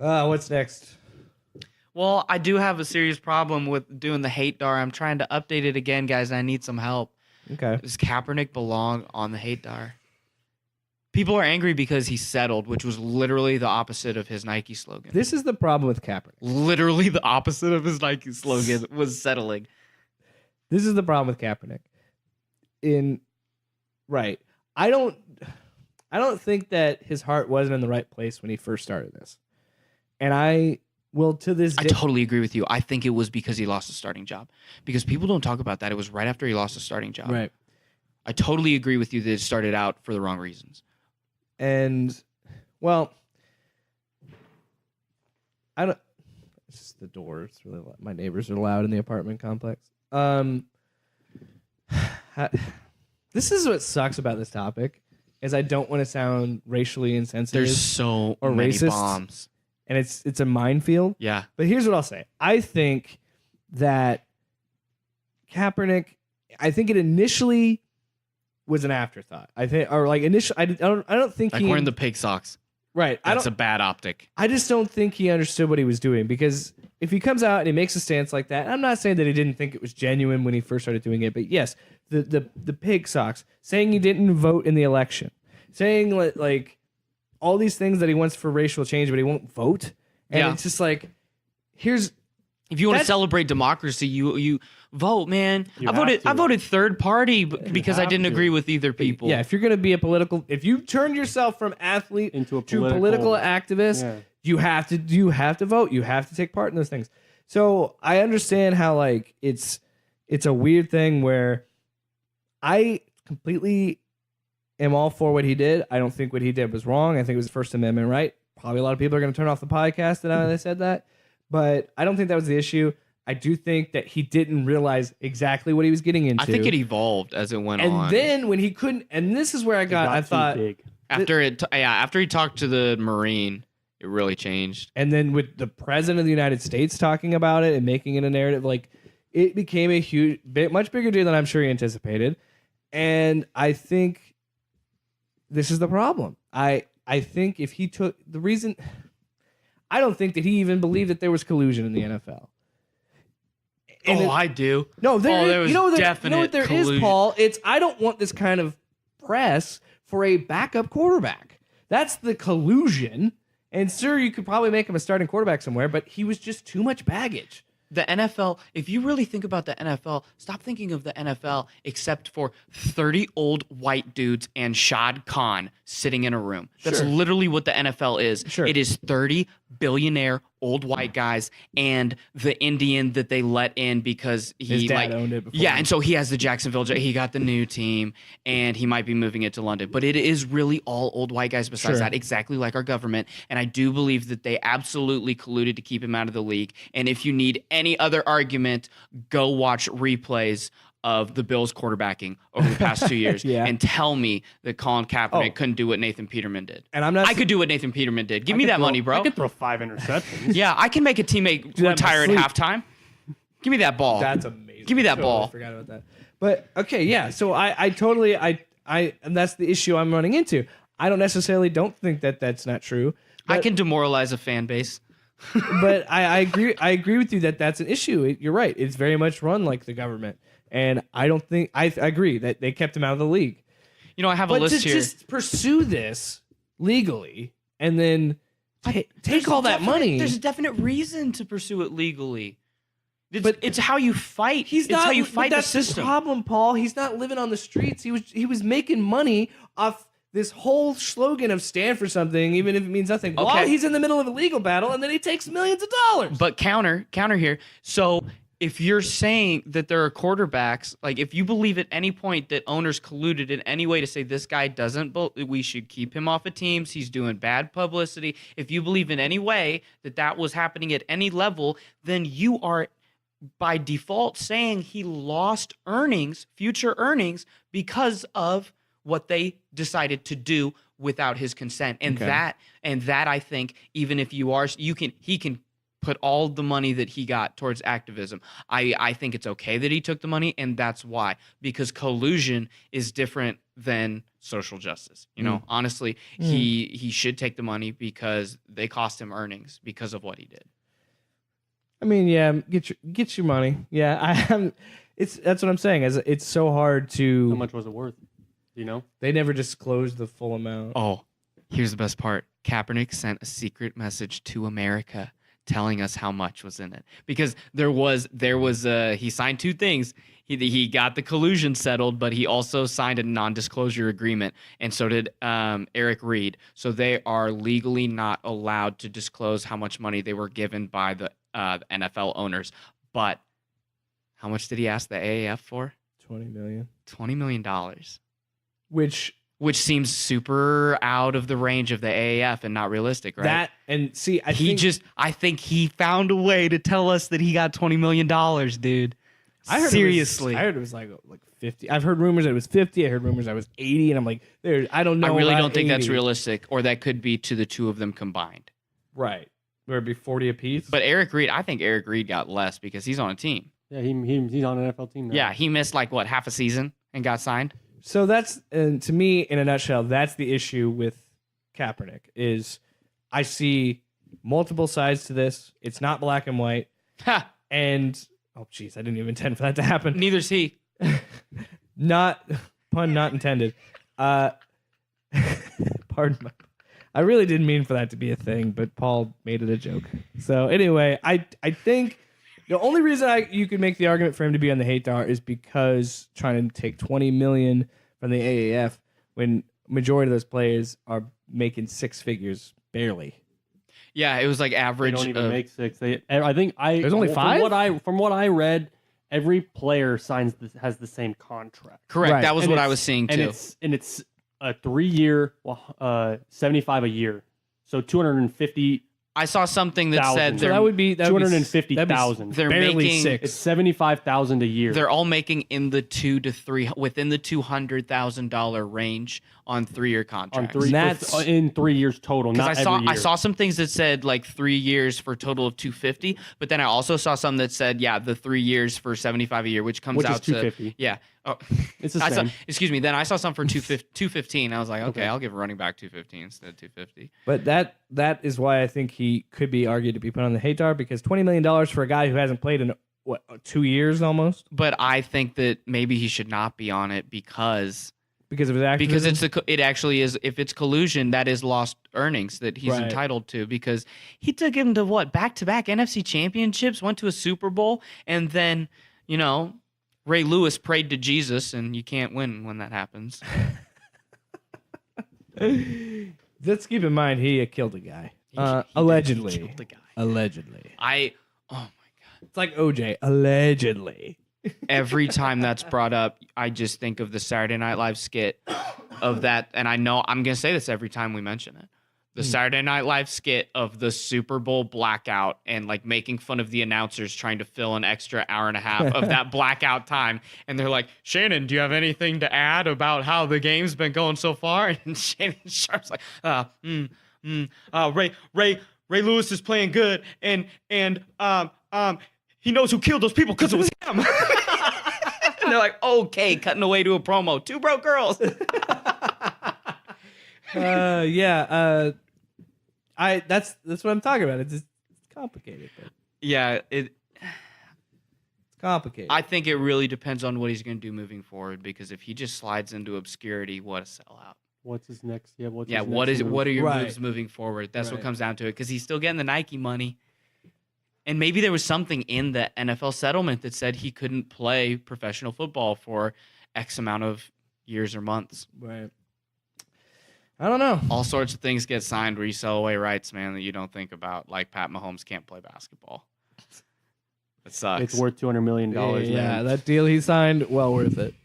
What's next? Well, I do have a serious problem with doing the hate dar. I'm trying to update it again, guys, and I need some help. Okay. Does Kaepernick belong on the hate dar? People are angry because he settled, which was literally the opposite of his Nike slogan. This is the problem with Kaepernick. Literally the opposite of his Nike slogan was settling. This is the problem with Kaepernick. I don't think that his heart wasn't in the right place when he first started this. And I will to this day. I totally agree with you. I think it was because he lost a starting job. Because people don't talk about that. It was right after he lost a starting job. Right. I totally agree with you that it started out for the wrong reasons. And, well, I don't. It's just the door. It's really loud. My neighbors are loud in the apartment complex. This is what sucks about this topic, is I don't want to sound racially insensitive. There's so or many racist, bombs. And it's a minefield. Yeah. But here's what I'll say. I think that Kaepernick, it initially was an afterthought. I think, or like initially, I don't think like wearing the pig socks. Right. That's a bad optic. I just don't think he understood what he was doing, because if he comes out and he makes a stance like that, I'm not saying that he didn't think it was genuine when he first started doing it, but yes, the pig socks, saying he didn't vote in the election, saying like all these things that he wants for racial change, but he won't vote. And it's just like, if you want to celebrate democracy, you vote, man. I voted third party because I didn't agree with either people. Yeah, if you're going to be if you turn yourself from athlete into a political activist, you have to vote. You have to take part in those things. So I understand how like it's a weird thing where I completely am all for what he did. I don't think what he did was wrong. I think it was First Amendment right. Probably a lot of people are going to turn off the podcast that I said that. But I don't think that was the issue. I do think that he didn't realize exactly what he was getting into. I think it evolved as it went on. And then when he couldn't, and this is where I thought after he talked to the Marine, it really changed. And then with the president of the United States talking about it and making it a narrative, like it became a much bigger deal than I'm sure he anticipated. And I think this is the problem. I think if he took the reason, I don't think that he even believed that there was collusion in the NFL. And I do. No, there was definite you know what there collusion. is, Paul? It's I don't want this kind of press for a backup quarterback. That's the collusion. And sir, you could probably make him a starting quarterback somewhere, but he was just too much baggage. The NFL, if you really think about the NFL, stop thinking of the NFL except for 30 old white dudes and Shad Khan sitting in a room. That's literally what the NFL is. Sure. It is 30 billionaire old white guys and the Indian that they let in because his dad owned it before. Yeah, and so he has the Jacksonville, he got the new team and he might be moving it to London. But it is really all old white guys besides that, exactly like our government. And I do believe that they absolutely colluded to keep him out of the league. And if you need any other argument, go watch replays of the Bills quarterbacking over the past 2 years and tell me that Colin Kaepernick couldn't do what Nathan Peterman did. And I could do what Nathan Peterman did. Give me that money, bro. I could throw 5 interceptions. Yeah, I can make a teammate retire at halftime. Give me that ball. That's amazing. Give me that ball. I forgot about that. But okay, yeah. So I totally and that's the issue I'm running into. I don't think that that's not true. I can demoralize a fan base. But I agree with you that that's an issue. You're right. It's very much run like the government. And I don't think I agree that they kept him out of the league. You know, I have a list here. But to just pursue this legally and then take all that money. There's a definite reason to pursue it legally. It's how you fight. How you fight the system. That's the problem, Paul. He's not living on the streets. He was making money off this whole slogan of stand for something, even if it means nothing. Okay. While he's in the middle of a legal battle, and then he takes millions of dollars. But counter here. So if you're saying that there are quarterbacks, like if you believe at any point that owners colluded in any way to say this guy we should keep him off of teams, he's doing bad publicity. If you believe in any way that was happening at any level, then you are by default saying he lost future earnings because of what they decided to do without his consent. And that I think, even if he can put all the money that he got towards activism. I think it's okay that he took the money, and that's why. Because collusion is different than social justice. You know, honestly, he should take the money because they cost him earnings because of what he did. I mean, yeah, get your money. Yeah, that's what I'm saying. It's so hard to. How much was it worth? Do you know? They never disclosed the full amount. Oh, here's the best part. Kaepernick sent a secret message to America telling us how much was in it, because he signed two things. He got the collusion settled, but he also signed a non-disclosure agreement, and so did Eric Reed. So they are legally not allowed to disclose how much money they were given by the NFL owners. But how much did he ask the AAF for? $20 million. $20 million. Which seems super out of the range of the AAF and not realistic, right? That, and see, I think he found a way to tell us that he got $20 million, dude. Seriously. I heard it was like 50. I've heard rumors that it was 50. I heard rumors that it was 80, and I'm like, I don't know. I really don't think 80. that's realistic, or that could be to the two of them combined. Right. Where it'd be 40 apiece. But I think Eric Reed got less because he's on a team. Yeah, he's on an NFL team now. Yeah, he missed half a season and got signed. So that's, to me, in a nutshell, that's the issue with Kaepernick, is I see multiple sides to this. It's not black and white. Ha! And, oh, jeez, I didn't even intend for that to happen. Neither's he. Pun not intended. Pardon my... I really didn't mean for that to be a thing, but Paul made it a joke. So anyway, I think the only reason you could make the argument for him to be on the hate jar is because trying to take $20 million from the AAF when majority of those players are making six figures barely. Yeah, it was like average. They don't even make six. There's only five. From what I read, every player has the same contract. Correct. Right. That was what I was seeing too. And it's a 3-year, 75 a year, so 250. I saw something that said So that would be 250,000. They're barely making six. It's 75,000 a year. They're all making in the within the $200,000 range on 3-year contracts. In 3 years total. Not every year. I saw some things that said 3 years for a total of 250, but then I also saw some that said the 3 years for 75 a year, which comes out to 250. Yeah. Oh, it's the same. Excuse me. Then I saw some for 215. I was like, okay, I'll give a running back 215 instead of 250. But that is why I think he could be argued to be put on the hate jar, because $20 million for a guy who hasn't played in 2 years almost. But I think that maybe he should not be on it because of his activism? because it actually is. If it's collusion, that is lost earnings that he's entitled to, because he took him to back-to-back NFC championships, went to a Super Bowl, and then Ray Lewis prayed to Jesus, and you can't win when that happens. Let's keep in mind he killed a guy. Allegedly. He killed a guy. Allegedly. Oh my God. It's like OJ. Allegedly. Every time that's brought up, I just think of the Saturday Night Live skit of that, and I know I'm going to say this every time we mention it. The Saturday Night Live skit of the Super Bowl blackout and making fun of the announcers trying to fill an extra hour and a half of that blackout time. And they're like, Shannon, do you have anything to add about how the game's been going so far? And Shannon Sharp's like, Ray Lewis is playing good. And he knows who killed those people because it was him. And they're like, okay, cutting away to a promo. Two broke girls. That's what I'm talking about. It's complicated. But yeah, it's complicated. I think it really depends on what he's going to do moving forward, because if he just slides into obscurity, what a sellout. What's his next? Yeah, what are your moves moving forward? That's what comes down to it, because he's still getting the Nike money. And maybe there was something in the NFL settlement that said he couldn't play professional football for X amount of years or months. Right. I don't know. All sorts of things get signed where you sell away rights, man, that you don't think about. Like Pat Mahomes can't play basketball. It sucks. It's worth $200 million. Yeah, that deal he signed, well worth it.